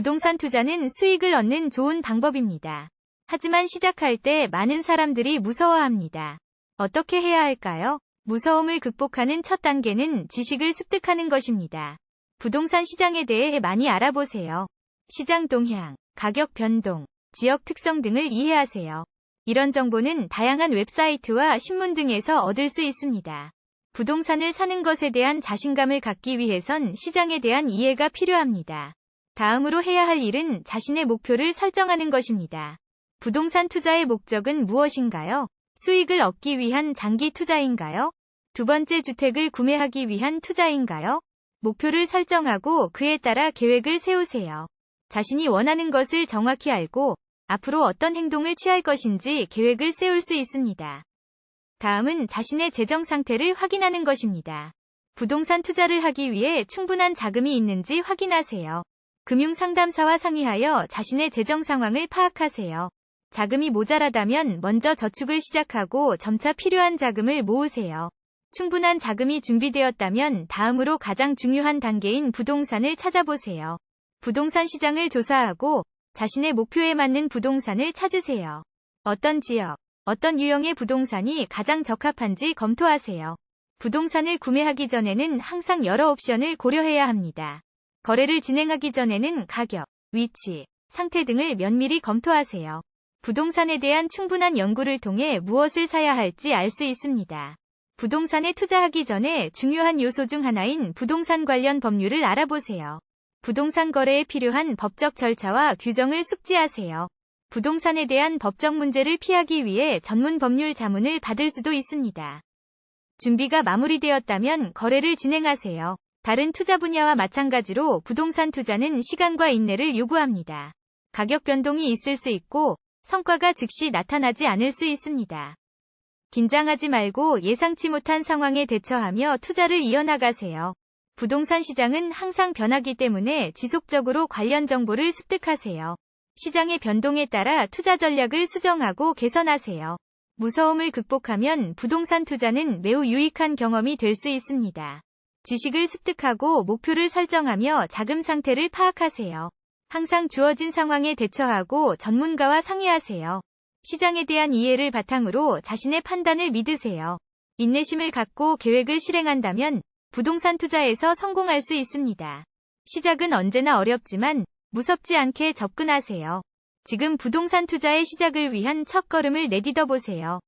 부동산 투자는 수익을 얻는 좋은 방법입니다. 하지만 시작할 때 많은 사람들이 무서워합니다. 어떻게 해야 할까요? 무서움을 극복하는 첫 단계는 지식을 습득하는 것입니다. 부동산 시장에 대해 많이 알아보세요. 시장 동향, 가격 변동, 지역 특성 등을 이해하세요. 이런 정보는 다양한 웹사이트와 신문 등에서 얻을 수 있습니다. 부동산을 사는 것에 대한 자신감을 갖기 위해선 시장에 대한 이해가 필요합니다. 다음으로 해야 할 일은 자신의 목표를 설정하는 것입니다. 부동산 투자의 목적은 무엇인가요? 수익을 얻기 위한 장기 투자인가요? 두 번째, 주택을 구매하기 위한 투자인가요? 목표를 설정하고 그에 따라 계획을 세우세요. 자신이 원하는 것을 정확히 알고 앞으로 어떤 행동을 취할 것인지 계획을 세울 수 있습니다. 다음은 자신의 재정 상태를 확인하는 것입니다. 부동산 투자를 하기 위해 충분한 자금이 있는지 확인하세요. 금융상담사와 상의하여 자신의 재정 상황을 파악하세요. 자금이 모자라다면 먼저 저축을 시작하고 점차 필요한 자금을 모으세요. 충분한 자금이 준비되었다면 다음으로 가장 중요한 단계인 부동산을 찾아보세요. 부동산 시장을 조사하고 자신의 목표에 맞는 부동산을 찾으세요. 어떤 지역, 어떤 유형의 부동산이 가장 적합한지 검토하세요. 부동산을 구매하기 전에는 항상 여러 옵션을 고려해야 합니다. 거래를 진행하기 전에는 가격, 위치, 상태 등을 면밀히 검토하세요. 부동산에 대한 충분한 연구를 통해 무엇을 사야 할지 알 수 있습니다. 부동산에 투자하기 전에 중요한 요소 중 하나인 부동산 관련 법률을 알아보세요. 부동산 거래에 필요한 법적 절차와 규정을 숙지하세요. 부동산에 대한 법적 문제를 피하기 위해 전문 법률 자문을 받을 수도 있습니다. 준비가 마무리되었다면 거래를 진행하세요. 다른 투자 분야와 마찬가지로 부동산 투자는 시간과 인내를 요구합니다. 가격 변동이 있을 수 있고 성과가 즉시 나타나지 않을 수 있습니다. 긴장하지 말고 예상치 못한 상황에 대처하며 투자를 이어나가세요. 부동산 시장은 항상 변하기 때문에 지속적으로 관련 정보를 습득하세요. 시장의 변동에 따라 투자 전략을 수정하고 개선하세요. 무서움을 극복하면 부동산 투자는 매우 유익한 경험이 될 수 있습니다. 지식을 습득하고 목표를 설정하며 자금 상태를 파악하세요. 항상 주어진 상황에 대처하고 전문가와 상의하세요. 시장에 대한 이해를 바탕으로 자신의 판단을 믿으세요. 인내심을 갖고 계획을 실행한다면 부동산 투자에서 성공할 수 있습니다. 시작은 언제나 어렵지만 무섭지 않게 접근하세요. 지금 부동산 투자의 시작을 위한 첫걸음을 내딛어 보세요.